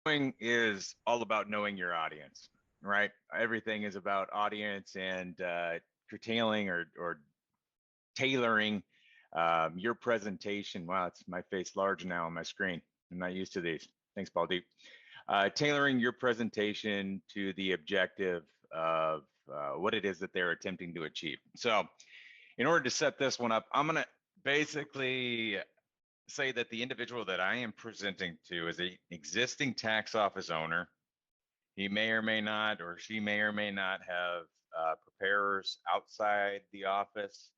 Is all about knowing your audience, right? Everything is about audience and curtailing or tailoring your presentation. Wow, it's my face large now on my screen. I'm not used to these. Thanks, Paul Deep. Tailoring your presentation to the objective of what it is that they're attempting to achieve. So in order to set this one up, I'm going to basically say that the individual that I am presenting to is an existing tax office owner. He may or may not, or she may or may not have preparers outside the office,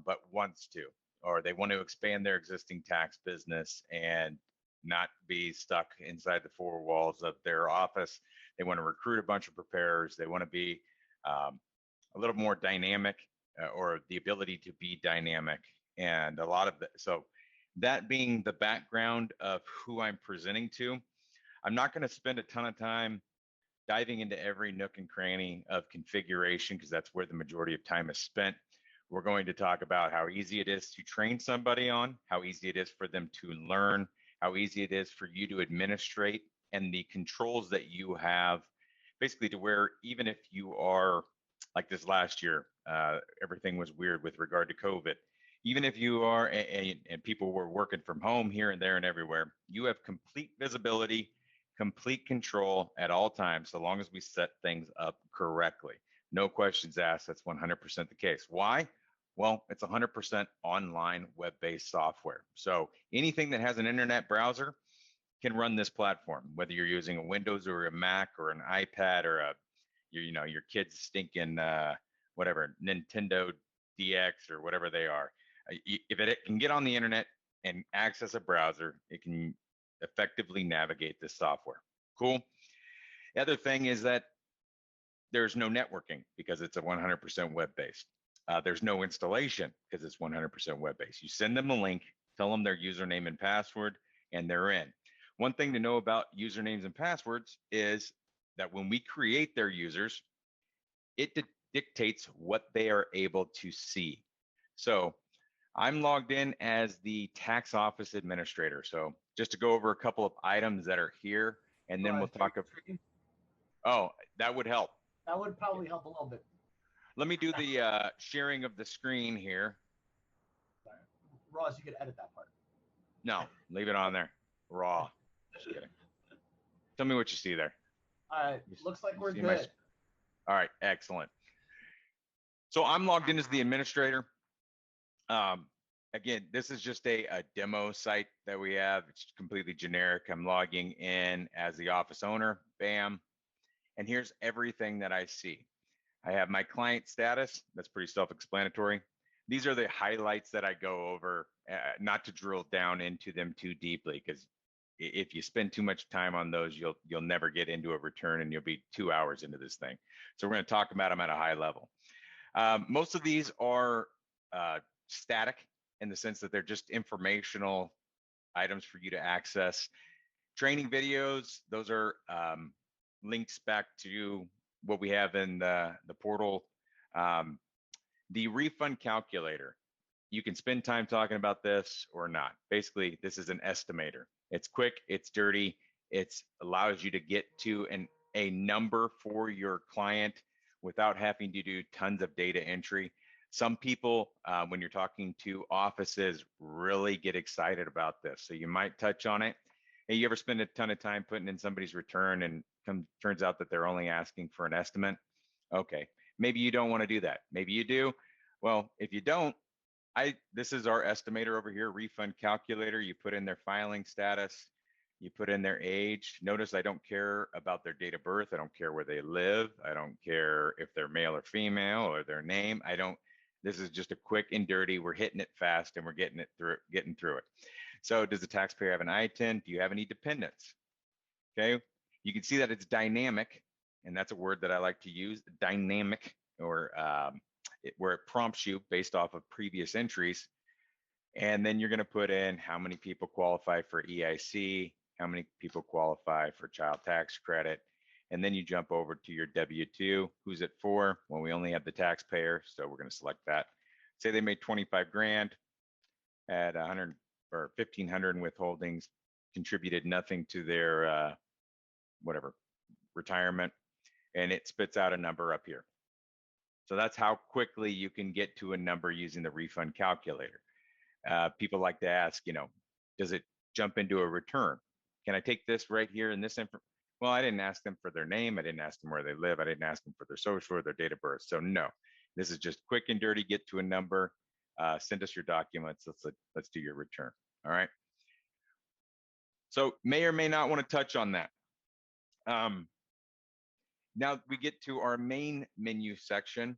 but wants to, or they want to expand their existing tax business and not be stuck inside the four walls of their office. They want to recruit a bunch of preparers. They want to be a little more dynamic, or the ability to be dynamic. And a lot of so that being the background of who I'm presenting to, I'm not going to spend a ton of time diving into every nook and cranny of configuration, because that's where the majority of time is spent. We're going to talk about how easy it is to train somebody on, how easy it is for them to learn, how easy it is for you to administrate, and the controls that you have, basically to where even if you are like this last year, everything was weird with regard to COVID. Even if you are, and people were working from home here and there and everywhere, you have complete visibility, complete control at all times, so long as we set things up correctly. No questions asked. That's 100% the case. Why? Well, it's 100% online web-based software. So anything that has an internet browser can run this platform, whether you're using a Windows or a Mac or an iPad or your kid's stinking whatever Nintendo DX or whatever they are. If it can get on the internet and access a browser, it can effectively navigate this software. Cool. The other thing is that there's no networking because it's a 100% web-based. There's no installation because it's 100% web-based. You send them a link, tell them their username and password, and they're in. One thing to know about usernames and passwords is that when we create their users, it dictates what they are able to see. So I'm logged in as the tax office administrator. So just to go over a couple of items that are here, and then we'll talk about. Oh, that would help. That would probably help a little bit. Let me do the sharing of the screen here. Sorry. Ross, you could edit that part. No, leave it on there. Raw. Just kidding. Tell me what you see there. All right. Looks like we're good. All right. Excellent. So I'm logged in as the administrator. Again, this is just a demo site that we have. It's completely generic. I'm logging in as the office owner. Bam. And here's everything that I see. I have my client status. That's pretty self-explanatory. These are the highlights that I go over, not to drill down into them too deeply, because if you spend too much time on those, you'll never get into a return, and you'll be 2 hours into this thing. So we're going to talk about them at a high level. Most of these are static in the sense that they're just informational items for you to access. Training videos, those are links back to what we have in the portal. The refund calculator, you can spend time talking about this or not. Basically, this is an estimator. It's quick, it's dirty, it allows you to get to a number for your client without having to do tons of data entry. Some people, when you're talking to offices, really get excited about this. So you might touch on it. Hey, you ever spend a ton of time putting in somebody's return and turns out that they're only asking for an estimate? Okay, maybe you don't want to do that. Maybe you do. Well, if you don't, this is our estimator over here, refund calculator. You put in their filing status, you put in their age. Notice I don't care about their date of birth. I don't care where they live. I don't care if they're male or female or their name. This is just a quick and dirty. We're hitting it fast and we're getting through it. So does the taxpayer have an ITIN? Do you have any dependents? Okay, you can see that it's dynamic, and that's a word that I like to use, dynamic, or where it prompts you based off of previous entries. And then you're going to put in how many people qualify for EIC, how many people qualify for child tax credit, and then you jump over to your W-2. Who's it for? Well, we only have the taxpayer, so we're going to select that. Say they made 25 grand, at 100 or 1,500 in withholdings, contributed nothing to their whatever, retirement, and it spits out a number up here. So that's how quickly you can get to a number using the refund calculator. People like to ask, does it jump into a return? Can I take this right here in this info? Well, I didn't ask them for their name. I didn't ask them where they live. I didn't ask them for their social or their date of birth. So no, this is just quick and dirty. Get to a number. Send us your documents. Let's do your return. All right. So may or may not want to touch on that. Now we get to our main menu section.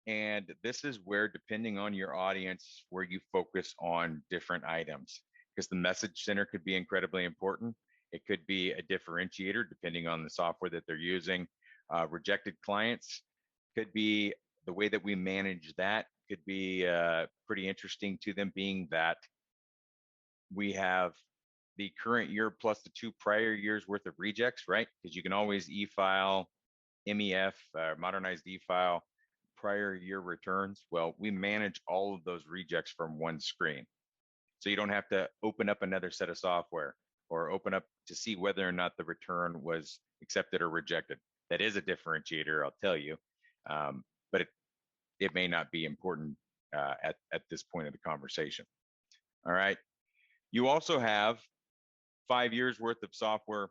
And this is where, depending on your audience, where you focus on different items, because the message center could be incredibly important. It could be a differentiator depending on the software that they're using. Rejected clients could be the way that we manage that could be pretty interesting to them, being that we have the current year plus the 2 prior years worth of rejects, right? Because you can always e-file, MEF, modernized e-file, prior year returns. Well, we manage all of those rejects from one screen. So you don't have to open up another set of software or open up to see whether or not the return was accepted or rejected. That is a differentiator, I'll tell you, but it may not be important at this point of the conversation. All right. You also have 5 years worth of software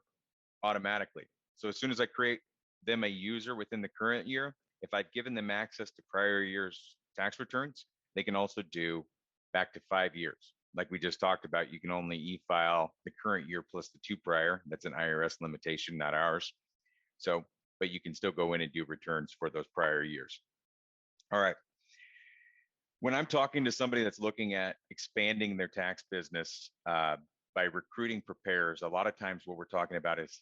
automatically. So as soon as I create them a user within the current year, if I've given them access to prior year's tax returns, they can also do back to 5 years. Like we just talked about, you can only e-file the current year plus the 2 prior. That's an IRS limitation, not ours. So, but you can still go in and do returns for those prior years. All right. When I'm talking to somebody that's looking at expanding their tax business by recruiting preparers, a lot of times what we're talking about is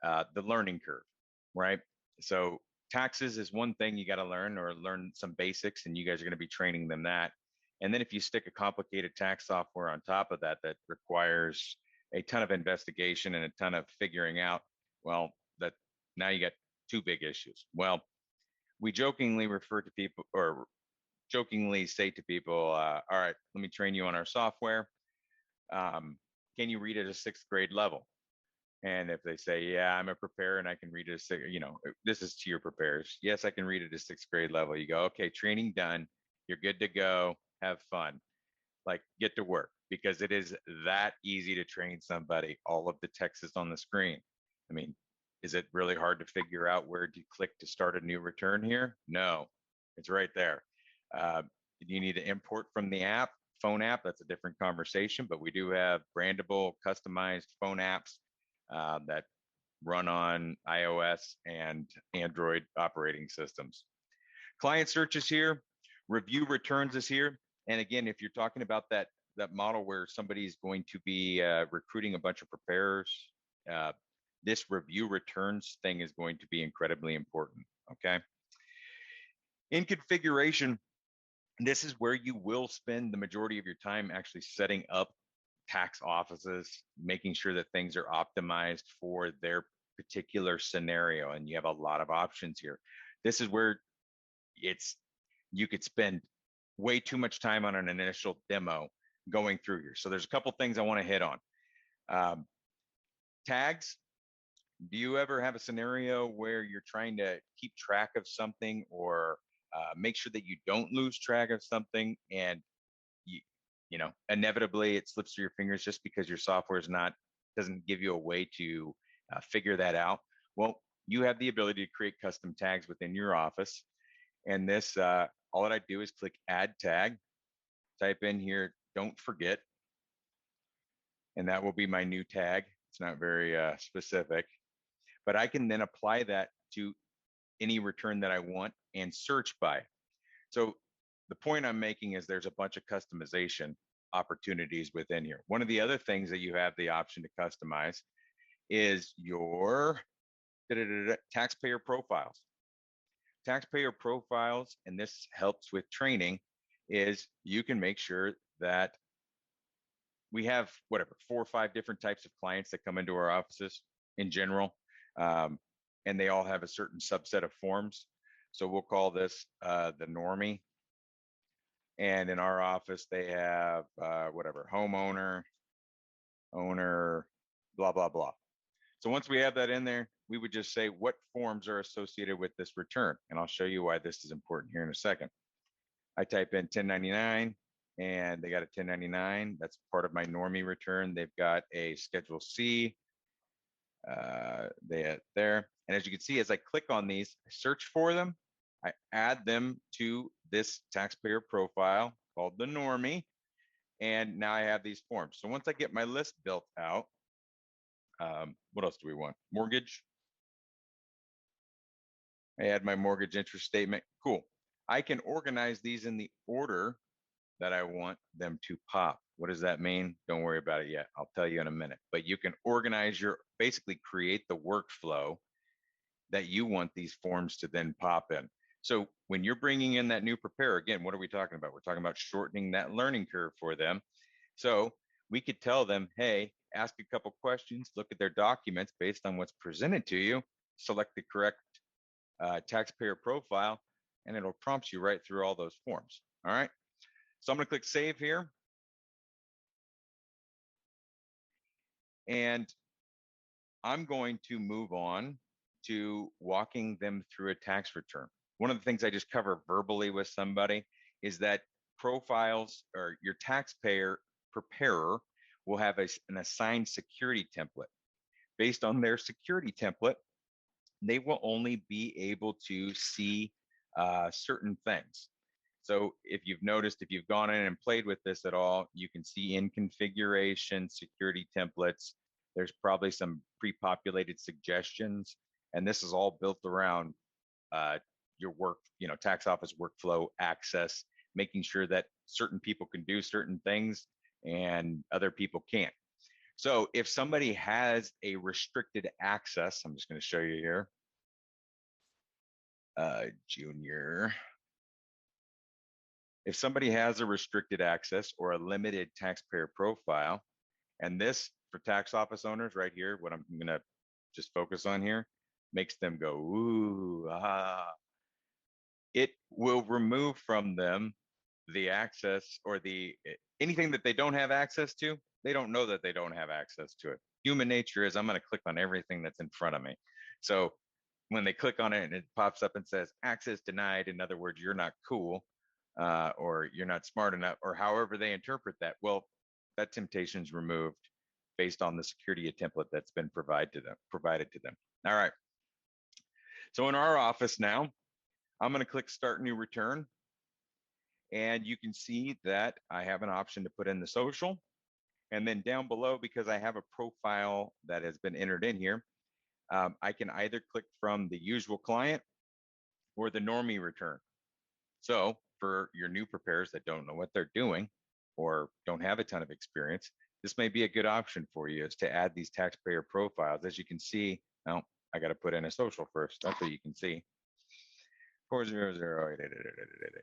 the learning curve, right? So taxes is one thing you got to learn some basics, and you guys are going to be training them that. And then if you stick a complicated tax software on top of that that requires a ton of investigation and a ton of figuring out, well, that now you got 2 big issues. Well, we jokingly refer to people, or jokingly say to people, all right, let me train you on our software. Can you read at a 6th grade level? And if they say, yeah, I'm a preparer and I can read it this is to your preparers. Yes, I can read it at 6th grade level. You go, okay, training done. You're good to go. Have fun. Like, get to work, because it is that easy to train somebody. All of the text is on the screen. I mean, is it really hard to figure out where to click to start a new return here? No, it's right there. You need to import from the app, phone app. That's a different conversation, but we do have brandable, customized phone apps that run on iOS and Android operating systems. Client search is here. Review returns is here. And again, if you're talking about that model where somebody's going to be recruiting a bunch of preparers, this review returns thing is going to be incredibly important, okay? In configuration, this is where you will spend the majority of your time actually setting up tax offices, making sure that things are optimized for their particular scenario. And you have a lot of options here. This is where you could spend way too much time on an initial demo going through here. So there's a couple things I want to hit on. Tags. Do you ever have a scenario where you're trying to keep track of something, or make sure that you don't lose track of something, and inevitably it slips through your fingers just because your software doesn't give you a way to figure that out? Well, you have the ability to create custom tags within your office. And this, all that I do is click add tag, type in here, don't forget. And that will be my new tag. It's not very specific, but I can then apply that to any return that I want and search by. So the point I'm making is there's a bunch of customization opportunities within here. One of the other things that you have the option to customize is your taxpayer profiles. Taxpayer profiles, and this helps with training, is you can make sure that we have 4 or 5 different types of clients that come into our offices in general, and they all have a certain subset of forms. So we'll call this the normie. And in our office, they have homeowner, owner, blah, blah, blah. So once we have that in there, we would just say what forms are associated with this return. And I'll show you why this is important here in a second. I type in 1099 and they got a 1099. That's part of my normie return. They've got a Schedule C there. And as you can see, as I click on these, I search for them, I add them to this taxpayer profile called the normie. And now I have these forms. So once I get my list built out, what else do we want? Mortgage. I add my mortgage interest statement. Cool. I can organize these in the order that I want them to pop. What does that mean? Don't worry about it yet. I'll tell you in a minute. But you can organize basically create the workflow that you want these forms to then pop in. So when you're bringing in that new preparer, again, what are we talking about? We're talking about shortening that learning curve for them. So we could tell them, hey, ask a couple questions, look at their documents based on what's presented to you, select the correct taxpayer profile, and it'll prompt you right through all those forms. All right. So I'm going to click save here. And I'm going to move on to walking them through a tax return. One of the things I just cover verbally with somebody is that profiles or your taxpayer preparer will have an assigned security template. Based on their security template, they will only be able to see certain things. So if you've noticed, if you've gone in and played with this at all, you can see in configuration, security templates, there's probably some pre-populated suggestions. And this is all built around your work, tax office workflow access, making sure that certain people can do certain things and other people can't. So if somebody has a restricted access, I'm just going to show you here, Junior. If somebody has a restricted access or a limited taxpayer profile, and this for tax office owners right here, what I'm going to just focus on here, makes them go, ooh, ah. It will remove from them the access or anything that they don't have access to. They don't know that they don't have access to it. Human nature is I'm going to click on everything that's in front of me. So when they click on it and it pops up and says access denied, in other words, you're not cool, or you're not smart enough, or however they interpret that, well, that temptation is removed based on the security template that's been provided to them. All right. So in our office now, I'm going to click Start New Return. And you can see that I have an option to put in the social. And then down below, because I have a profile that has been entered in here, I can either click from the usual client or the normie return. So for your new preparers that don't know what they're doing or don't have a ton of experience, this may be a good option for you, is to add these taxpayer profiles. As you can see, now I got to put in a social first. That's what you can see. 400.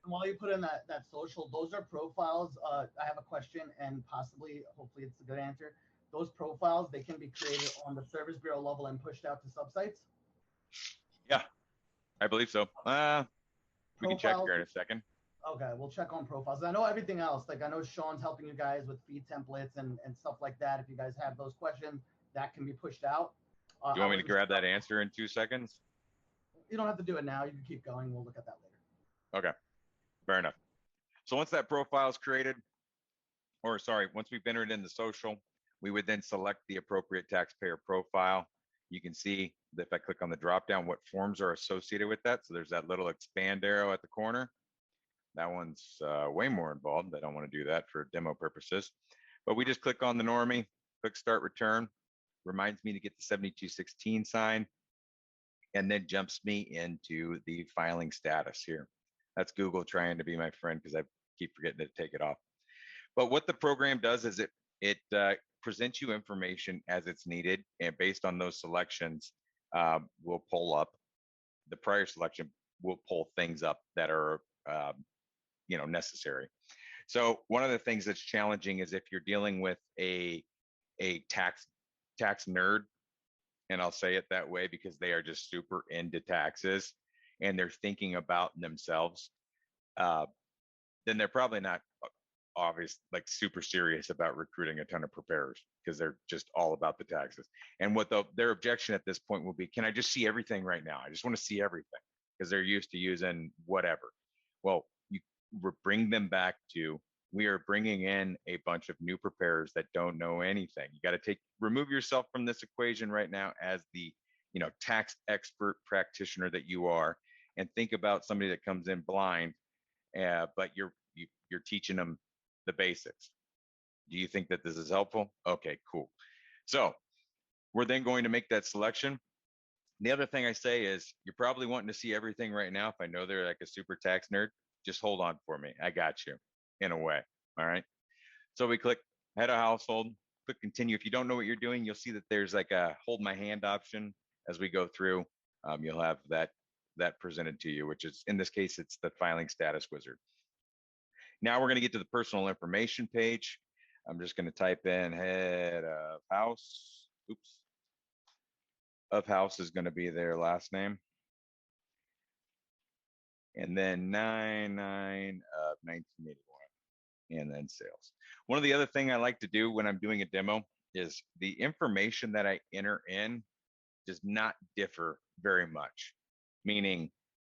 While you put in that social, those are profiles. I have a question, and hopefully it's a good answer. Those profiles, they can be created on the Service Bureau level and pushed out to subsites? Yeah, I believe so. We can check here in a second. Okay, we'll check on profiles. I know everything else. Like I know Sean's helping you guys with feed templates and stuff like that. If you guys have those questions, that can be pushed out. Do you want me to grab that answer in 2 seconds? You don't have to do it now. You can keep going. We'll look at that later. Okay, fair enough. So once that profile is created, or sorry, once we've entered in the social, we would then select the appropriate taxpayer profile. You can see that if I click on the dropdown, what forms are associated with that. So there's that little expand arrow at the corner. That one's way more involved. I don't want to do that for demo purposes. But we just click on the normie, click Start Return, reminds me to get the 7216 sign, and then jumps me into the filing status here. That's Google trying to be my friend because I keep forgetting to take it off. But what the program does is it presents you information as it's needed, and based on those selections, we'll pull up the prior selection. Will pull things up that are necessary. So one of the things that's challenging is if you're dealing with a tax nerd, and I'll say it that way because they are just super into taxes and they're thinking about themselves, then they're probably not obvious, like super serious about recruiting a ton of preparers because they're just all about the taxes. And what their objection at this point will be, can I just see everything right now? I just want to see everything because they're used to using whatever. Well, you bring them back to, we are bringing in a bunch of new preparers that don't know anything. You got to remove yourself from this equation right now as the, tax expert practitioner that you are, and think about somebody that comes in blind, but you're teaching them the basics. Do you think that this is helpful? Okay, cool. So we're then going to make that selection. The other thing I say is, you're probably wanting to see everything right now. If I know they're like a super tax nerd, just hold on for me. I got you in a way. All right. So we click head of household, click continue. If you don't know what you're doing, you'll see that there's like a hold my hand option as we go through. You'll have that presented to you, which is, in this case, it's the filing status wizard. Now we're going to get to the personal information page. I'm just going to type in head of house. Oops. Of house is going to be their last name. And then 9/9 of 1981. And then sales. One of the other thing I like to do when I'm doing a demo is the information that I enter in does not differ very much. Meaning,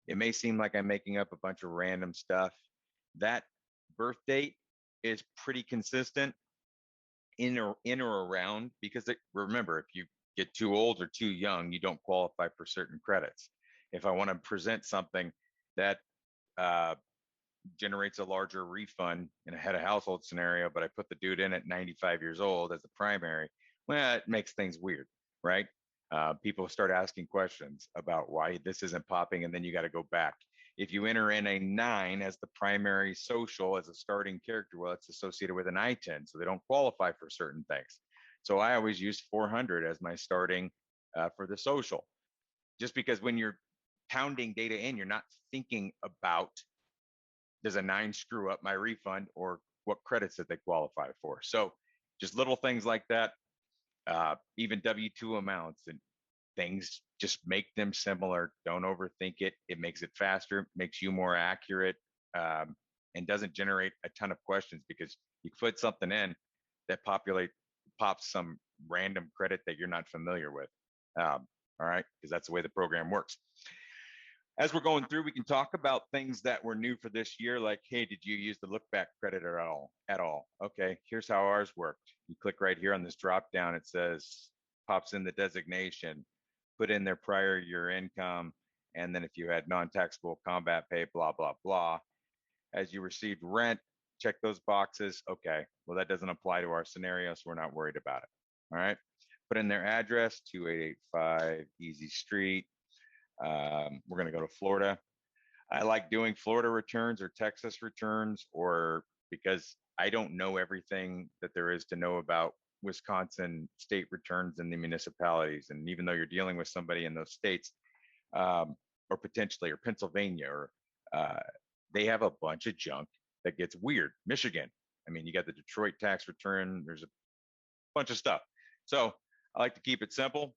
it may seem like I'm making up a bunch of random stuff. That birth date is pretty consistent in or around, because remember, if you get too old or too young, you don't qualify for certain credits. If I want to present something that generates a larger refund in a head of household scenario, but I put the dude in at 95 years old as the primary, well, it makes things weird, right? People start asking questions about why this isn't popping, and then you got to go back. If you enter in a 9 as the primary social as a starting character, well, it's associated with an I-10, so they don't qualify for certain things. So I always use 400 as my starting for the social, just because when you're pounding data in, you're not thinking about, does a 9 screw up my refund, or what credits that they qualify for. So just little things like that, even W-2 amounts and things, just make them similar. Don't overthink it. It makes it faster, makes you more accurate, and doesn't generate a ton of questions, because you put something in that pops some random credit that you're not familiar with. All right, because that's the way the program works. As we're going through, we can talk about things that were new for this year, like, hey, did you use the look back credit at all? Okay, here's how ours worked. You click right here on this drop down, it says, pops in the designation, put in their prior year income, and then if you had non-taxable combat pay, blah, blah, blah. As you received rent, check those boxes. Okay, well, that doesn't apply to our scenario, so we're not worried about it. All right, put in their address, 2885 Easy Street. We're going to go to Florida. I like doing Florida returns or Texas returns, or because I don't know everything that there is to know about Wisconsin state returns in the municipalities. And even though you're dealing with somebody in those states, or potentially, or Pennsylvania, or they have a bunch of junk that gets weird. Michigan, I mean, you got the Detroit tax return. There's a bunch of stuff. So I like to keep it simple.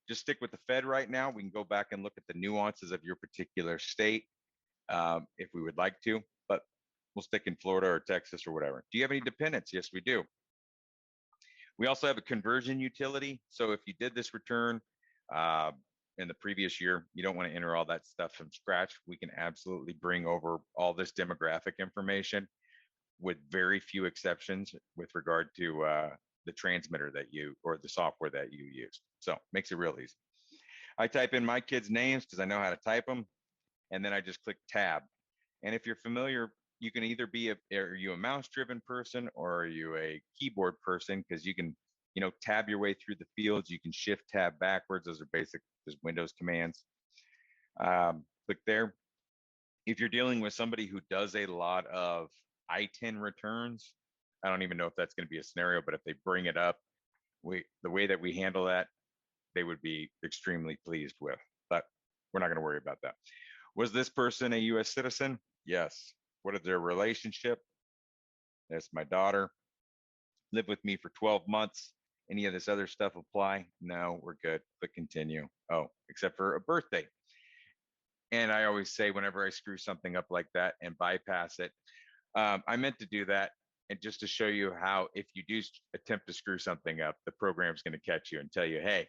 Just stick with the Fed right now. We can go back and look at the nuances of your particular state if we would like to, but we'll stick in Florida or Texas or whatever. Do you have any dependents? Yes, we do. We also have a conversion utility. So if you did this return in the previous year, you don't want to enter all that stuff from scratch. We can absolutely bring over all this demographic information with very few exceptions with regard to the transmitter that you, or the software that you use. So makes it real easy. I type in my kids' names because I know how to type them, and then I just click tab. And if you're familiar, you can either be are you a mouse-driven person, or are you a keyboard person? Because you can, tab your way through the fields. You can shift tab backwards. Those are basic, just Windows commands. Click there. If you're dealing with somebody who does a lot of I-10 returns, I don't even know if that's going to be a scenario, but if they bring it up, the way that we handle that, they would be extremely pleased with. But we're not going to worry about that. Was this person a U.S. citizen? Yes. What is their relationship? That's my daughter. Lived with me for 12 months. Any of this other stuff apply? No, we're good. Click continue. Oh, except for a birthday. And I always say, whenever I screw something up like that and bypass it, I meant to do that. and just to show you how, if you do attempt to screw something up, the program's going to catch you and tell you, hey,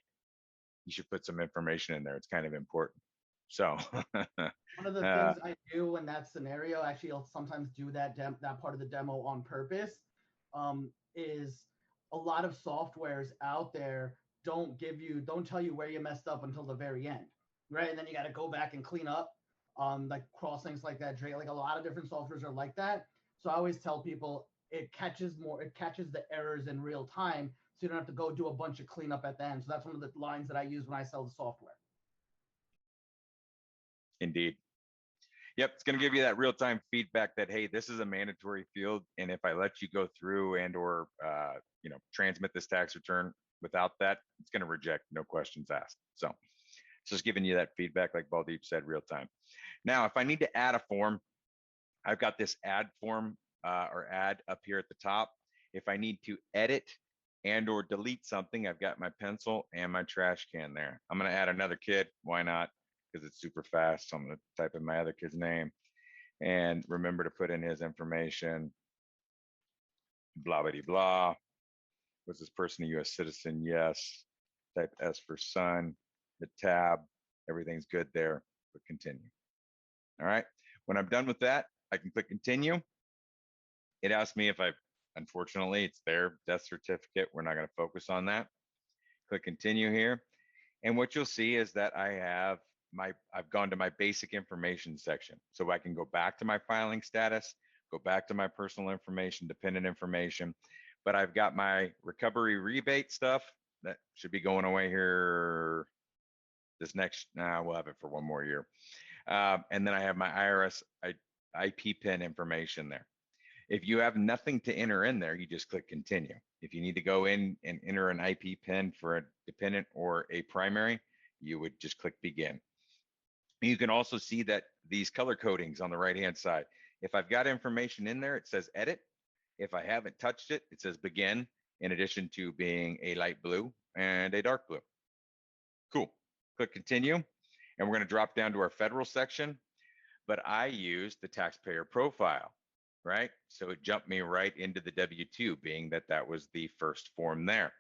you should put some information in there. It's kind of important. So One of the things I do in that scenario, actually, I'll sometimes do that part of the demo on purpose, is a lot of softwares out there don't tell you where you messed up until the very end, right? And then you got to go back and clean up, like crossings like that. Like a lot of different softwares are like that. So I always tell people it catches the errors in real time, so you don't have to go do a bunch of cleanup at the end. So that's one of the lines that I use when I sell the software. Indeed. Yep, it's going to give you that real-time feedback that, hey, this is a mandatory field, and if I let you go through and or transmit this tax return without that, it's going to reject, no questions asked. So it's just giving you that feedback, like Baldeep said, real time. Now, if I need to add a form, I've got this add form or add up here at the top. If I need to edit and or delete something, I've got my pencil and my trash can there. I'm going to add another kid. Why not? Because it's super fast. So I'm going to type in my other kid's name and remember to put in his information. Blah, blah, blah. Was this person a U.S. citizen? Yes. Type S for son, the tab. Everything's good there. But continue. All right. When I'm done with that, I can click continue. It asks me if unfortunately, it's their death certificate. We're not going to focus on that. Click continue here. And what you'll see is that I've gone to my basic information section. So I can go back to my filing status, go back to my personal information, dependent information, but I've got my recovery rebate stuff that should be going away here we'll have it for one more year. And then I have my IRS IP PIN information there. If you have nothing to enter in there, you just click continue. If you need to go in and enter an IP PIN for a dependent or a primary, you would just click begin. You can also see that these color codings on the right-hand side. If I've got information in there, it says edit. If I haven't touched it, it says begin, in addition to being a light blue and a dark blue. Cool. Click continue. And we're going to drop down to our federal section, but I use the taxpayer profile, right? So it jumped me right into the W-2, being that was the first form there.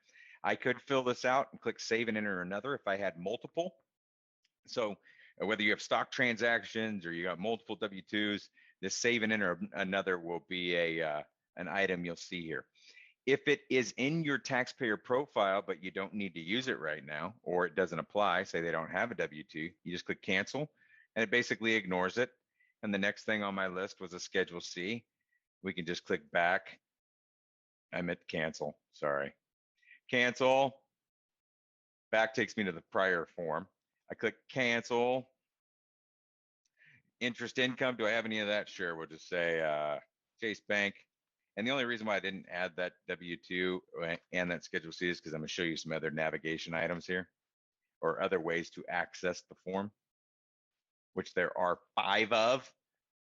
I could fill this out and click save and enter another if I had multiple. So whether you have stock transactions or you got multiple W-2s, this save and enter another will be an item you'll see here. If it is in your taxpayer profile, but you don't need to use it right now, or it doesn't apply, say they don't have a W-2, you just click cancel, and it basically ignores it. And the next thing on my list was a Schedule C. We can just click back. I meant cancel, sorry. Cancel. Back takes me to the prior form. I click cancel. Interest income, do I have any of that? Sure, we'll just say Chase Bank. And the only reason why I didn't add that W-2 and that Schedule C is because I'm going to show you some other navigation items here or other ways to access the form, which there are 5 of.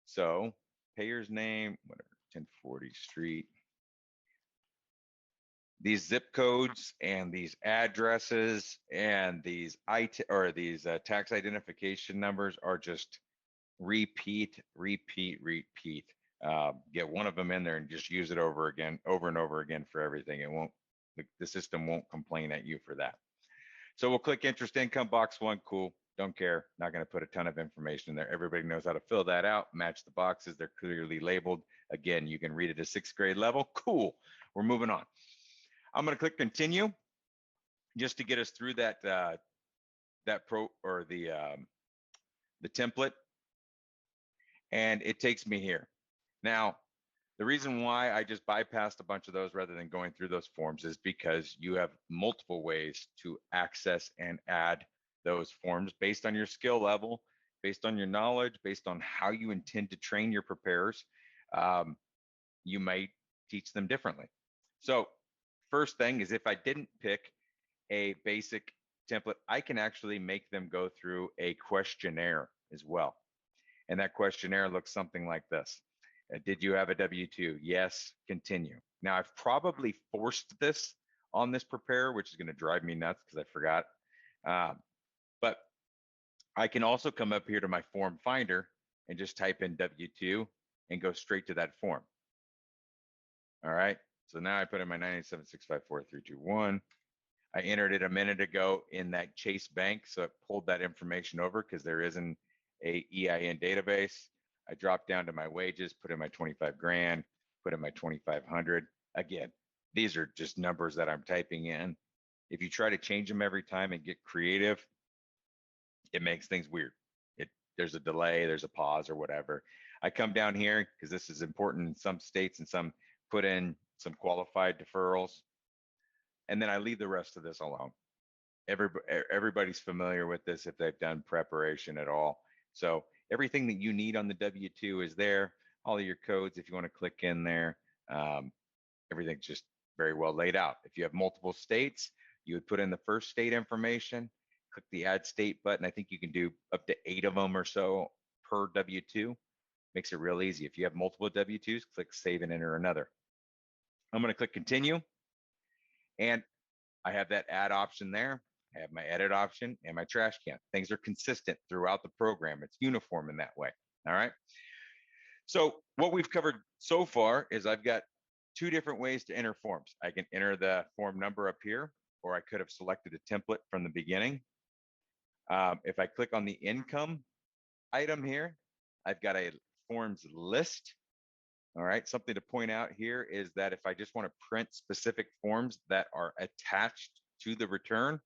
So payer's name, whatever, 1040 Street. These zip codes and these addresses and these tax identification numbers are just repeat. Get one of them in there and just use it over and over again for everything. It won't, the system won't complain at you for that. So we'll click interest income box 1. Cool. Don't care. Not going to put a ton of information in there. Everybody knows how to fill that out. Match the boxes. They're clearly labeled. Again, you can read it at 6th grade level. Cool. We're moving on. I'm going to click continue just to get us through the template. And it takes me here. Now, the reason why I just bypassed a bunch of those rather than going through those forms is because you have multiple ways to access and add those forms based on your skill level, based on your knowledge, based on how you intend to train your preparers. You might teach them differently. So first thing is, if I didn't pick a basic template, I can actually make them go through a questionnaire as well. And that questionnaire looks something like this. Did you have a W-2? Yes, continue. Now, I've probably forced this on this preparer, which is going to drive me nuts because I forgot. But I can also come up here to my form finder and just type in W-2 and go straight to that form. All right. So now I put in my 987654321. I entered it a minute ago in that Chase Bank, so it pulled that information over because there isn't a EIN database. I dropped down to my wages, put in my 25 grand, put in my 2,500. Again, these are just numbers that I'm typing in. If you try to change them every time and get creative, it makes things weird. It There's a delay, there's a pause or whatever. I come down here because this is important in some states and some put in some qualified deferrals, and then I leave the rest of this alone. Everybody's familiar with this if they've done preparation at all. So everything that you need on the W-2 is there. All of your codes, if you want to click in there, um, everything's just very well laid out. If you have multiple states, you would put in the first state information, click the add state button. I think you can do up to 8 of them or so per W-2. Makes it real easy. If you have multiple W-2s, click save and enter another. I'm going to click continue, and I have that add option there. I have my edit option and my trash can. Things are consistent throughout the program. It's uniform in that way. All right. So what we've covered so far is I've got 2 different ways to enter forms. I can enter the form number up here, or I could have selected a template from the beginning. If I click on the income item here, I've got a forms list. All right. Something to point out here is that if I just want to print specific forms that are attached to the return,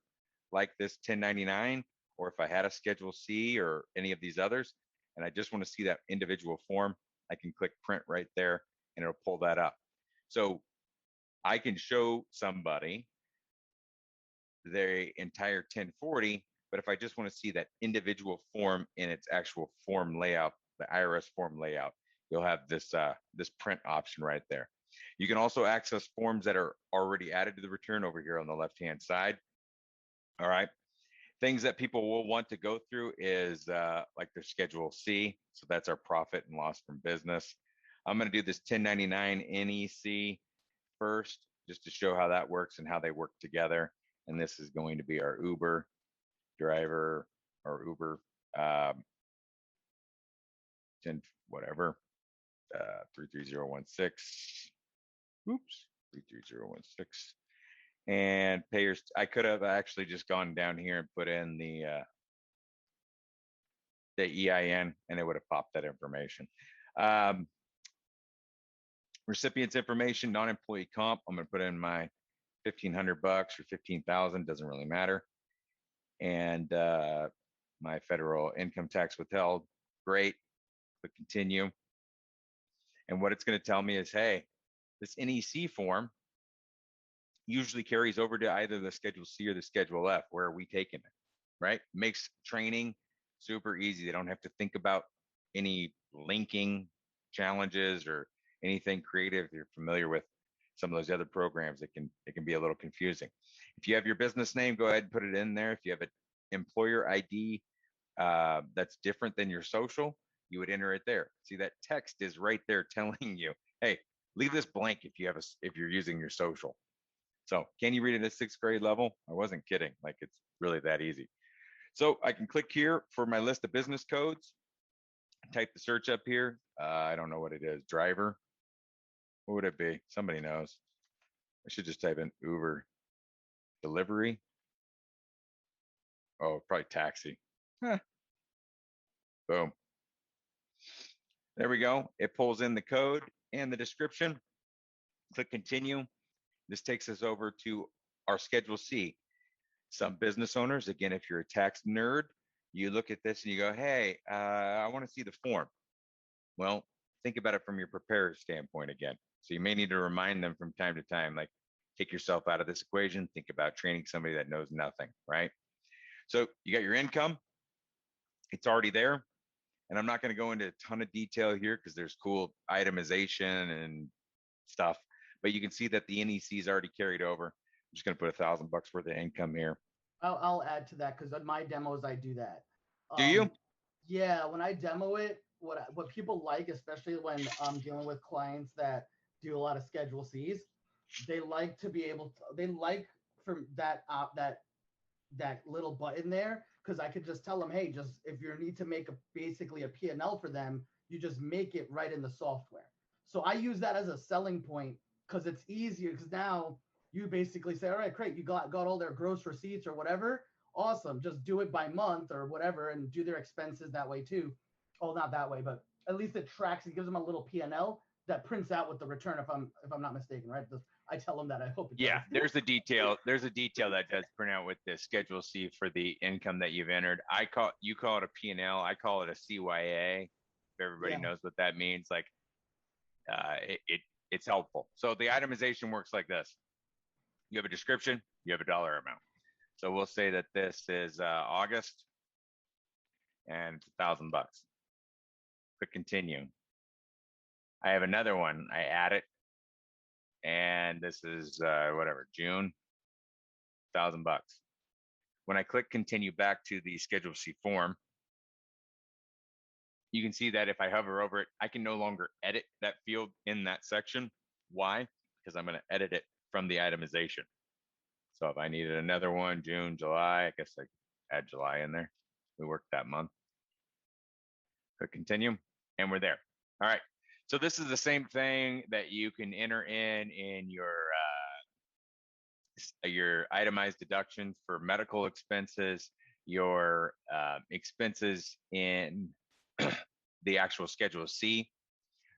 like this 1099, or if I had a Schedule C or any of these others, and I just want to see that individual form, I can click print right there and it'll pull that up. So I can show somebody the entire 1040, but if I just want to see that individual form in its actual form layout, the IRS form layout, you'll have this this print option right there. You can also access forms that are already added to the return over here on the left-hand side. All right. Things that people will want to go through is like their Schedule C. So that's our profit and loss from business. I'm going to do this 1099 NEC first, just to show how that works and how they work together. And this is going to be our Uber driver or Uber 10 whatever 33016. Oops, 33016. And payers. I could have actually just gone down here and put in the EIN, and it would have popped that information. Recipient's information, non-employee comp. I'm going to put in my $1,500 or 15,000, doesn't really matter. And my federal income tax withheld. Great. Click continue. And what it's going to tell me is, hey, this NEC form usually carries over to either the Schedule C or the Schedule F. Where are we taking it? Right? Makes training super easy. They don't have to think about any linking challenges or anything creative. If you're familiar with some of those other programs, it can be a little confusing. If you have your business name, go ahead and put it in there. If you have an employer ID that's different than your social, you would enter it there. See, that text is right there telling you, hey, leave this blank if you're using your social. So can you read it at 6th grade level? I wasn't kidding. Like, it's really that easy. So I can click here for my list of business codes, type the search up here. I don't know what it is. Driver. What would it be? Somebody knows. I should just type in Uber delivery. Oh, probably taxi. Huh. Boom. There we go. It pulls in the code and the description. Click continue. This takes us over to our Schedule C. Some business owners, again, if you're a tax nerd, you look at this and you go, hey, I want to see the form. Well, think about it from your preparer standpoint again. So you may need to remind them from time to time, like, take yourself out of this equation, think about training somebody that knows nothing, right? So you got your income, it's already there. And I'm not going to go into a ton of detail here because there's cool itemization and stuff, but you can see that the NEC is already carried over. I'm just going to put $1,000 worth of income here. I'll add to that because on my demos I do that. Do you? Yeah, when I demo it, what people like, especially when I'm dealing with clients that do a lot of Schedule Cs, they like to be able to. They like from that that little button there because I could just tell them, hey, just if you need to make basically a P&L for them, you just make it right in the software. So I use that as a selling point because it's easier. Because now you basically say, all right, great, you got all their gross receipts or whatever. Awesome. Just do it by month or whatever and do their expenses that way too. Oh, not that way, but at least it tracks. It gives them a little P&L that prints out with the return if I'm not mistaken, right? I tell them that. I hope it does. Yeah, there's a detail. There's a detail that does print out with the Schedule C for the income that you've entered. You call it a P&L. I call it a CYA. If everybody knows what that means, like it's helpful. So the itemization works like this. You have a description, you have a dollar amount. So we'll say that this is August and it's $1,000. Click continue. I have another one. I add it, and this is whatever, June, $1,000. When I click continue back to the Schedule C form, you can see that if I hover over it, I can no longer edit that field in that section. Why? Because I'm going to edit it from the itemization. So if I needed another one, June, July, I guess I could add July in there. We worked that month. Click continue, and we're there. All right. So this is the same thing that you can enter in your itemized deductions for medical expenses, your expenses in the actual Schedule C.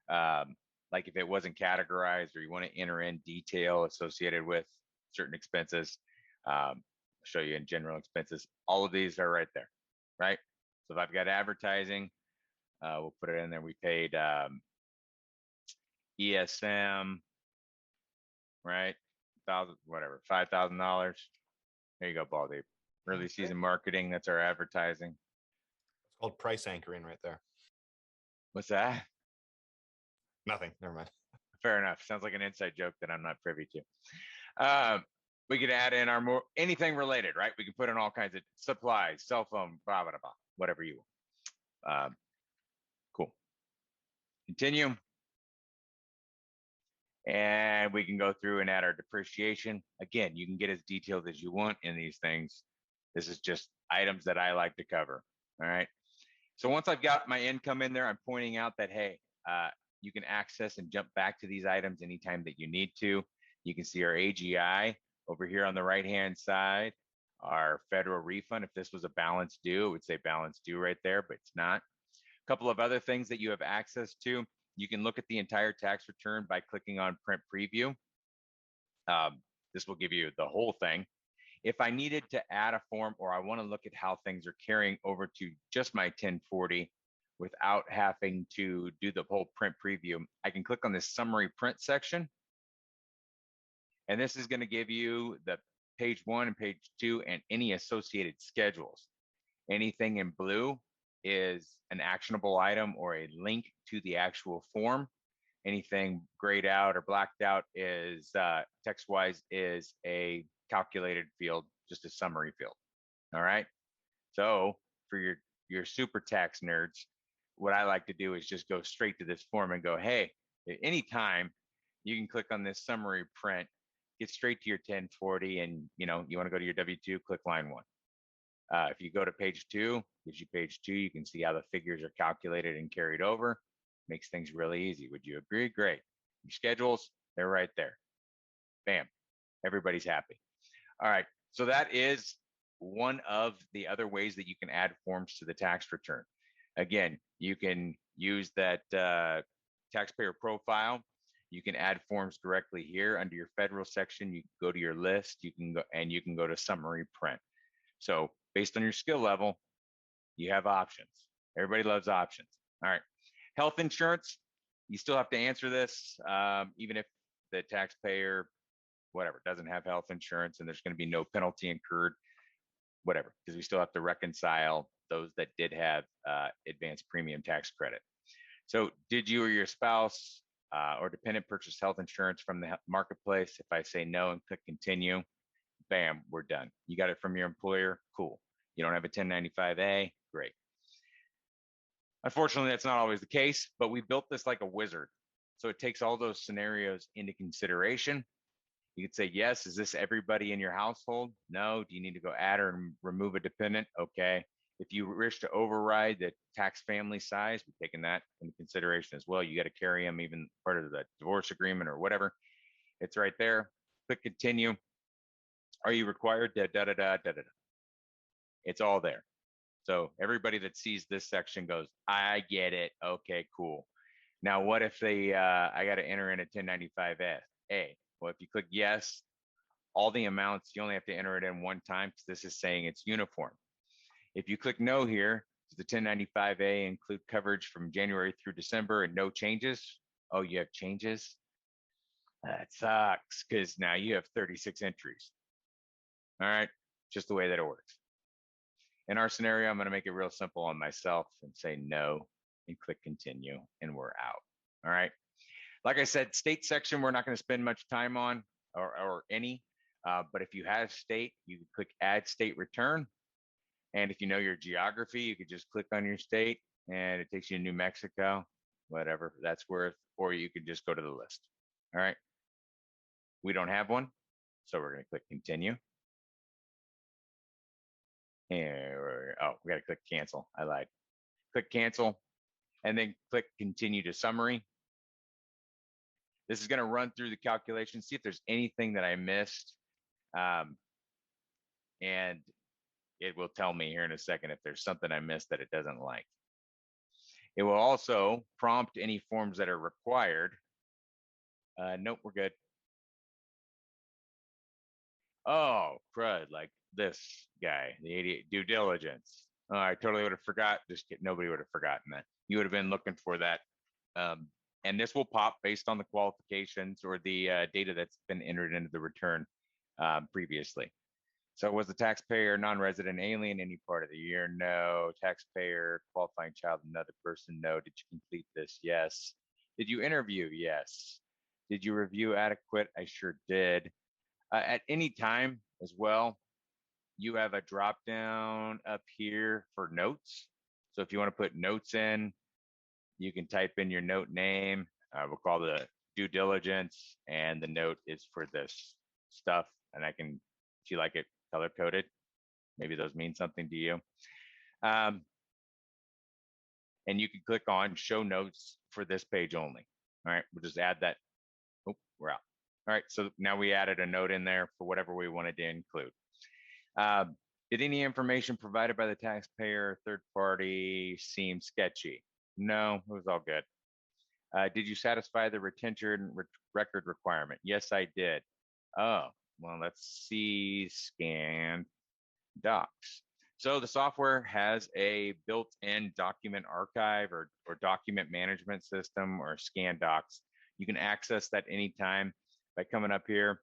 Like if it wasn't categorized or you want to enter in detail associated with certain expenses, I'll show you in general expenses. All of these are right there, right? So if I've got advertising, we'll put it in there. We paid ESM, right? $5,000. There you go, Baldy. Early season marketing, that's our advertising. It's called price anchoring right there. What's that? Nothing. Never mind. Fair enough. Sounds like an inside joke that I'm not privy to. We could add in anything related, right? We can put in all kinds of supplies, cell phone, blah, blah, blah, whatever you want. Cool. Continue. And we can go through and add our depreciation. Again, you can get as detailed as you want in these things. This is just items that I like to cover. All right. So once I've got my income in there, I'm pointing out that, hey, you can access and jump back to these items anytime that you need to. You can see our AGI over here on the right-hand side, our federal refund. If this was a balance due, it would say balance due right there, but it's not. A couple of other things that you have access to. You can look at the entire tax return by clicking on print preview. This will give you the whole thing. If I needed to add a form or I want to look at how things are carrying over to just my 1040 without having to do the whole print preview, I can click on this summary print section. And this is going to give you the page 1 and page 2 and any associated schedules. Anything in blue is an actionable item or a link to the actual form. Anything grayed out or blacked out is text-wise is a calculated field, just a summary field. All right. So for your super tax nerds, what I like to do is just go straight to this form and go, hey, at any time you can click on this summary print, get straight to your 1040, and you want to go to your W2, click line 1. If you go to page 2, gives you page 2, you can see how the figures are calculated and carried over. Makes things really easy. Would you agree? Great. Your schedules, they're right there. Bam. Everybody's happy. All right. So that is one of the other ways that you can add forms to the tax return. Again, you can use that taxpayer profile. You can add forms directly here under your federal section. You can go to your list. You can go to summary print. So based on your skill level, you have options. Everybody loves options. All right. Health insurance, you still have to answer this, even if the taxpayer, whatever, doesn't have health insurance and there's going to be no penalty incurred, whatever, because we still have to reconcile those that did have advanced premium tax credit. So did you or your spouse or dependent purchase health insurance from the marketplace? If I say no and click continue, bam, we're done. You got it from your employer? Cool. You don't have a 1095A? Great. Unfortunately, that's not always the case, but we built this like a wizard. So it takes all those scenarios into consideration. You could say, yes, is this everybody in your household? No. Do you need to go add or remove a dependent? Okay. If you wish to override the tax family size, we're taking that into consideration as well. You got to carry them even part of the divorce agreement or whatever. It's right there. Click continue. Are you required? Da, da, da, da, da, da. It's all there. So everybody that sees this section goes, I get it. Okay, cool. Now, what if I got to enter in a 1095-A? Well, if you click yes, all the amounts, you only have to enter it in one time because this is saying it's uniform. If you click no here, does the 1095-A include coverage from January through December and no changes? Oh, you have changes? That sucks because now you have 36 entries. All right, just the way that it works. In our scenario, I'm going to make it real simple on myself and say no and click continue, and we're out. All right. Like I said, state section, we're not going to spend much time on or any, but if you have state, you can click add state return. And if you know your geography, you could just click on your state and it takes you to New Mexico, whatever that's worth, or you could just go to the list. All right. We don't have one, so we're going to click continue. And we got to click cancel. I lied. Click cancel and then click continue to summary. This is going to run through the calculation, see if there's anything that I missed. And it will tell me here in a second if there's something I missed that it doesn't like. It will also prompt any forms that are required. Nope, we're good. Oh, crud, like this guy, the 88 due diligence. Oh, I totally would have forgot. Just kidding. Nobody would have forgotten that. You would have been looking for that. And this will pop based on the qualifications or the data that's been entered into the return previously. So was the taxpayer non-resident alien any part of the year? No. Taxpayer, qualifying child, another person? No. Did you complete this? Yes. Did you interview? Yes. Did you review adequate? I sure did. At any time as well, you have a drop down up here for notes. So if you want to put notes in, you can type in your note name. We'll call the due diligence, and the note is for this stuff. And I can, if you like it color coded, maybe those mean something to you. And you can click on show notes for this page only. All right, we'll just add that. Oh, we're out. All right, so now we added a note in there for whatever we wanted to include. Did any information provided by the taxpayer third party seem sketchy? No, it was all good. Did you satisfy the retention record requirement? Yes, I did. Oh, well, let's see, scan docs. So the software has a built-in document archive or document management system or scan docs. You can access that anytime by coming up here,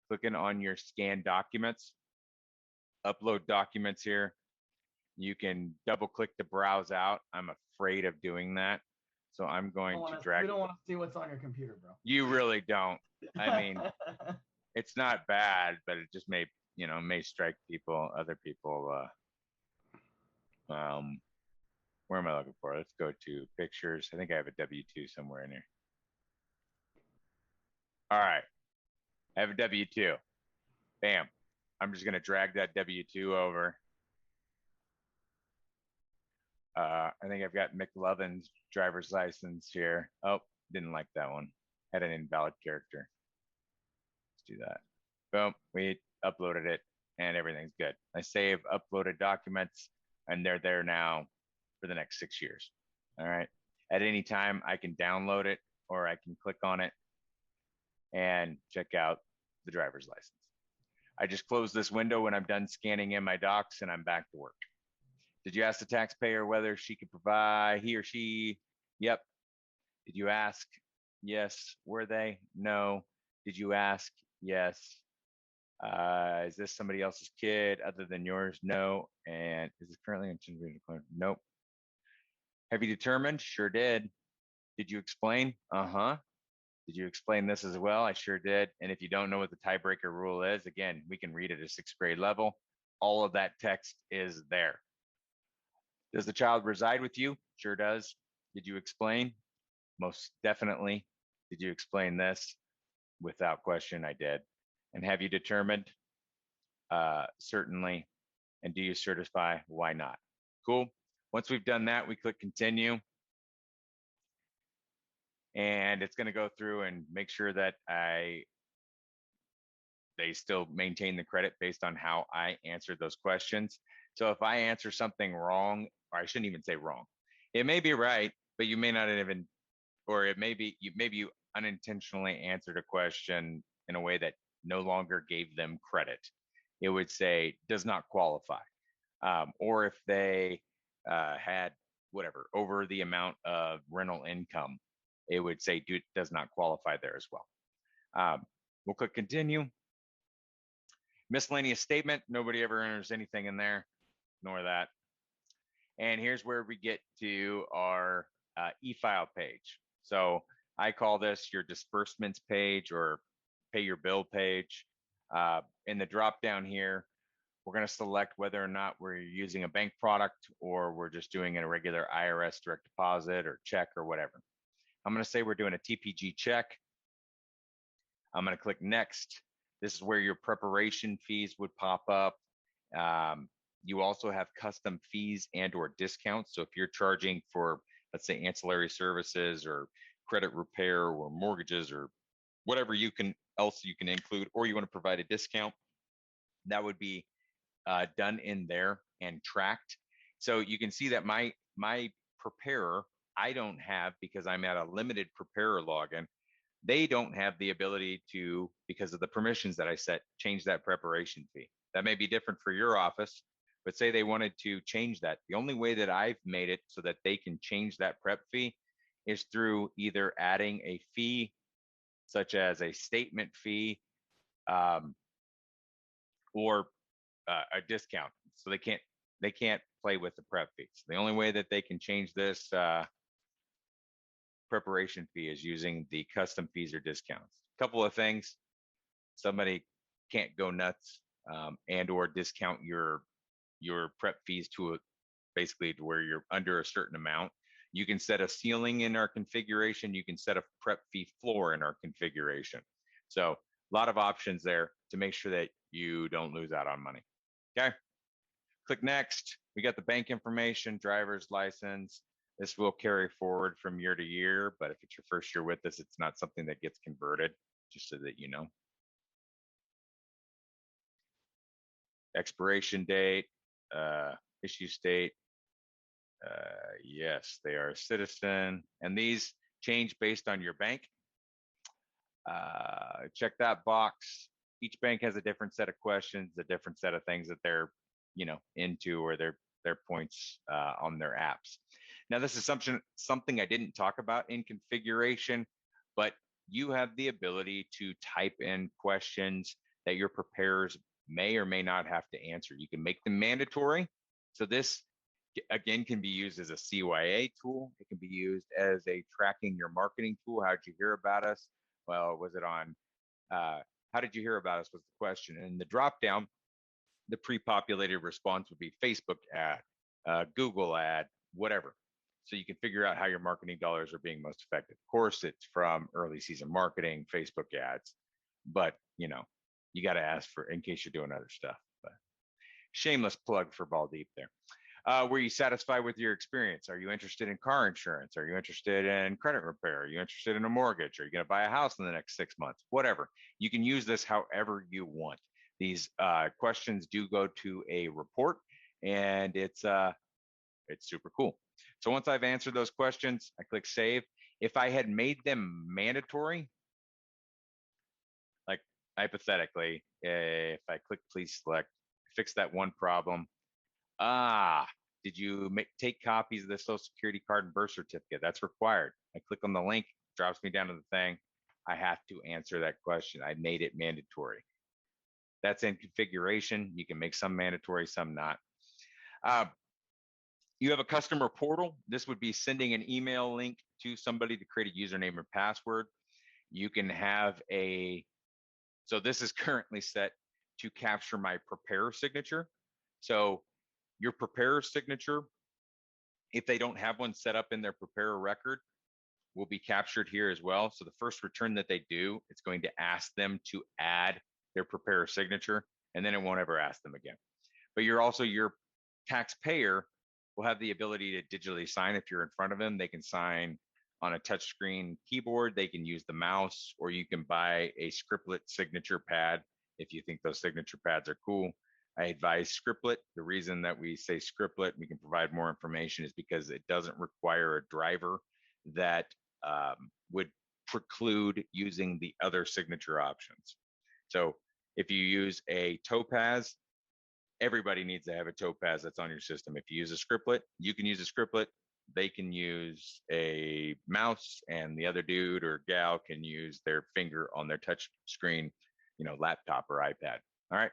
clicking on your scan documents, upload documents here. You can double click to browse out. I'm afraid of doing that. So I'm going to drag. We don't want to see what's on your computer, bro. You really don't. I mean, it's not bad, but it just may, may strike people, other people. Where am I looking for? Let's go to pictures. I think I have a W-2 somewhere in here. All right. I have a W-2. Bam. I'm just going to drag that W-2 over. I think I've got McLovin's driver's license here. Oh, didn't like that one. Had an invalid character. Let's do that. Boom. We uploaded it and everything's good. I save uploaded documents and they're there now for the next 6 years. All right. At any time, I can download it or I can click on it and check out the driver's license. I just close this window when I'm done scanning in my docs and I'm back to work. Did you ask the taxpayer whether she could provide, he or she? Yep. Did you ask? Yes. Were they? No. Did you ask? Yes. Is this somebody else's kid other than yours? No. And is this currently in children's claim? Nope. Have you determined? Sure did. Did you explain? Uh-huh. Did you explain this as well? I sure did. And if you don't know what the tiebreaker rule is, again, we can read it at 6th grade level. All of that text is there. Does the child reside with you? Sure does. Did you explain? Most definitely. Did you explain this? Without question, I did. And have you determined? Certainly. And do you certify? Why not? Cool. Once we've done that, we click continue. And it's going to go through and make sure that I they still maintain the credit based on how I answered those questions. So if I answer something wrong, or I shouldn't even say wrong, it may be right, but you may not even, or it may be maybe you unintentionally answered a question in a way that no longer gave them credit. It would say does not qualify. Or if they had whatever over the amount of rental income, it would say does not qualify there as well. We'll click continue. Miscellaneous statement, nobody ever enters anything in there, ignore that. And here's where we get to our e-file page. So I call this your disbursements page or pay your bill page. In the drop down here, we're going to select whether or not we're using a bank product or we're just doing a regular IRS direct deposit or check or whatever. I'm going to say we're doing a TPG check. I'm going to click next. This is where your preparation fees would pop up. You also have custom fees and or discounts. So if you're charging for, let's say, ancillary services or credit repair or mortgages or whatever else you can include, or you want to provide a discount, that would be done in there and tracked. So you can see that my preparer, I don't have, because I'm at a limited preparer login, they don't have the ability to, because of the permissions that I set, change that preparation fee. That may be different for your office, but say they wanted to change that. The only way that I've made it so that they can change that prep fee is through either adding a fee, such as a statement fee, or a discount. So they can't play with the prep fees. The only way that they can change this preparation fee is using the custom fees or discounts. A couple of things: somebody can't go nuts and or discount your prep fees to basically to where you're under a certain amount. You can set a ceiling in our configuration. You can set a prep fee floor in our configuration. So a lot of options there to make sure that you don't lose out on money. Okay. Click next. We got the bank information, driver's license. This will carry forward from year to year, but if it's your first year with us, it's not something that gets converted, just so that you know. Expiration date, issue state. Yes, they are a citizen, and these change based on your bank. Check that box. Each bank has a different set of questions, a different set of things that they're, into, or their points on their apps. Now, this is something I didn't talk about in configuration, but you have the ability to type in questions that your preparers may or may not have to answer. You can make them mandatory. So this, again, can be used as a CYA tool. It can be used as a tracking your marketing tool. How did you hear about us? Well, was it on, how did you hear about us was the question. And the drop down, the pre-populated response would be Facebook ad, Google ad, whatever. So you can figure out how your marketing dollars are being most effective. Of course, it's from early season marketing, Facebook ads, but you got to ask for in case you're doing other stuff. But shameless plug for Ball Deep there. Were you satisfied with your experience? Are you interested in car insurance? Are you interested in credit repair? Are you interested in a mortgage? Are you going to buy a house in the next 6 months? Whatever. You can use this however you want. These questions do go to a report, and it's super cool. So once I've answered those questions, I click save. If I had made them mandatory, like hypothetically, if I click please select, fix that one problem. Did you take copies of the Social Security card and birth certificate? That's required. I click on the link, drops me down to the thing. I have to answer that question. I made it mandatory. That's in configuration. You can make some mandatory, some not. You have a customer portal. This would be sending an email link to somebody to create a username or password. You can have so this is currently set to capture my preparer signature. So your preparer signature, if they don't have one set up in their preparer record, will be captured here as well. So the first return that they do, it's going to ask them to add their preparer signature, and then it won't ever ask them again. But your taxpayer will have the ability to digitally sign. If you're in front of them, they can sign on a touchscreen keyboard. They can use the mouse, or you can buy a scriptlet signature pad if you think those signature pads are cool. I advise scriptlet. The reason that we say scriptlet, we can provide more information, is because it doesn't require a driver that would preclude using the other signature options. So if you use a topaz, everybody needs to have a topaz that's on your system. If you use a scriptlet, you can use a scriptlet. They can use a mouse, and the other dude or gal can use their finger on their touch screen, laptop or iPad. All right.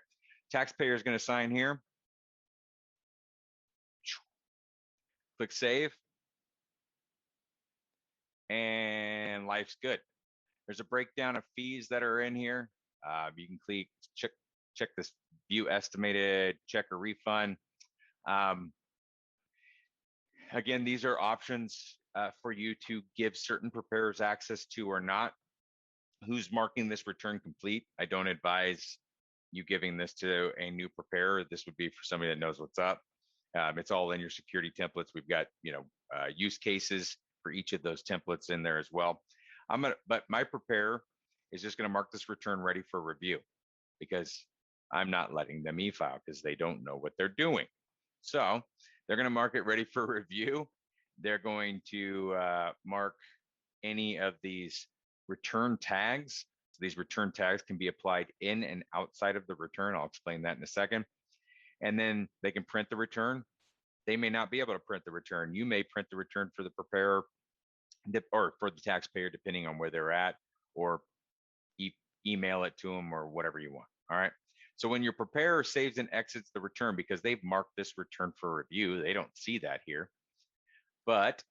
Taxpayer is going to sign here. Click save. And life's good. There's a breakdown of fees that are in here. You can check this view estimated, check a refund. Again, these are options for you to give certain preparers access to or not. Who's marking this return complete? I don't advise you giving this to a new preparer. This would be for somebody that knows what's up. It's all in your security templates. We've got use cases for each of those templates in there as well. But my preparer is just gonna mark this return ready for review, because I'm not letting them e-file because they don't know what they're doing. So they're gonna mark it ready for review. They're going to mark any of these return tags. So these return tags can be applied in and outside of the return. I'll explain that in a second. And then they can print the return. They may not be able to print the return. You may print the return for the preparer or for the taxpayer, depending on where they're at, or email it to them or whatever you want. All right. So when your preparer saves and exits the return, because they've marked this return for review, they don't see that here. But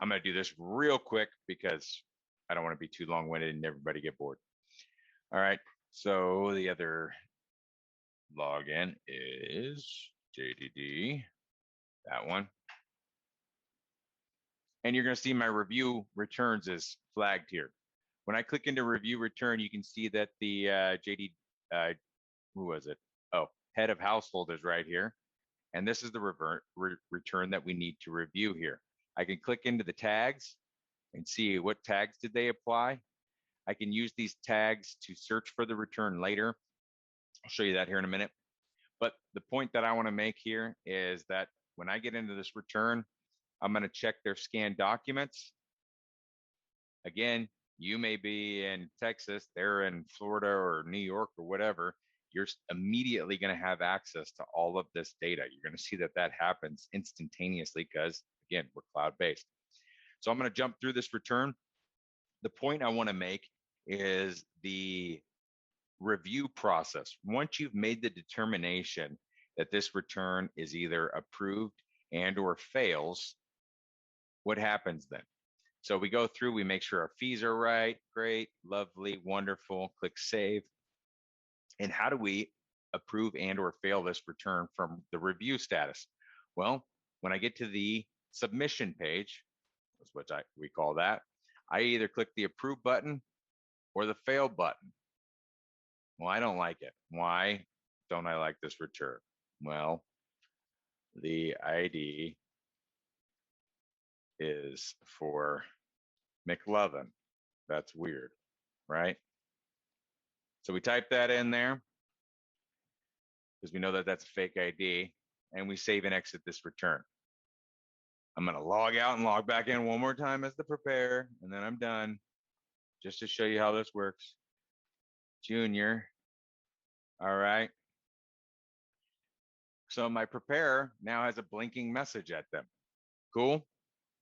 I'm going to do this real quick because I don't want to be too long-winded and everybody get bored. All right. So the other login is JDD, that one. And you're going to see my review returns is flagged here. When I click into review return, you can see that the who was it? Oh, head of household is right here. And this is the return that we need to review here. I can click into the tags and see what tags did they apply. I can use these tags to search for the return later. I'll show you that here in a minute. But the point that I want to make here is that when I get into this return, I'm going to check their scanned documents. Again, you may be in Texas, they're in Florida or New York or whatever. You're immediately going to have access to all of this data. You're going to see that that happens instantaneously because, again, we're cloud-based. So I'm going to jump through this return. The point I want to make is the review process. Once you've made the determination that this return is either approved and or fails, what happens then? So we go through, we make sure our fees are right, great, lovely, wonderful, click save. And how do we approve and or fail this return from the review status? Well, when I get to the submission page, that's what we call that, I either click the approve button or the fail button. Well, I don't like it. Why don't I like this return? Well, the ID is for McLovin. That's weird, right? So we type that in there because we know that that's a fake ID, and we save and exit this return. I'm going to log out and log back in one more time as the preparer, and then I'm done, just to show you how this works. Junior. All right. So my preparer now has a blinking message at them. Cool.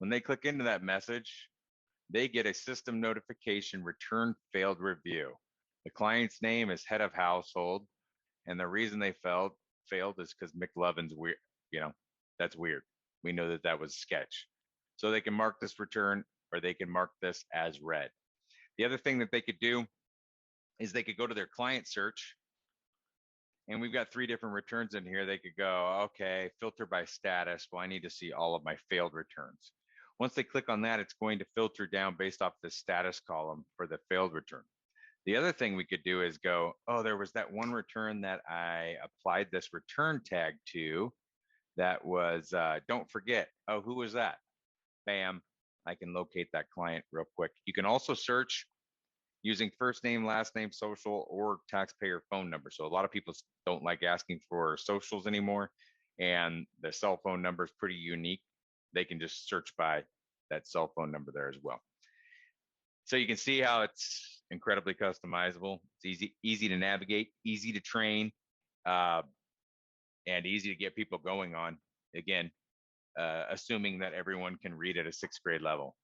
When they click into that message, they get a system notification, return failed review. The client's name is head of household, and the reason they failed is because McLovin's weird. That's weird. We know that that was sketch. So they can mark this return, or they can mark this as read. The other thing that they could do is they could go to their client search, and we've got 3 different returns in here. They could go, okay, filter by status. Well, I need to see all of my failed returns. Once they click on that, it's going to filter down based off the status column for the failed return. The other thing we could do is go, oh, there was that one return that I applied this return tag to that was, don't forget. Oh, who was that? Bam, I can locate that client real quick. You can also search using first name, last name, social, or taxpayer phone number. So a lot of people don't like asking for socials anymore, and the cell phone number is pretty unique. They can just search by that cell phone number there as well. So you can see how it's incredibly customizable. It's easy to navigate, easy to train, and easy to get people going on. Again, assuming that everyone can read at a 6th grade level.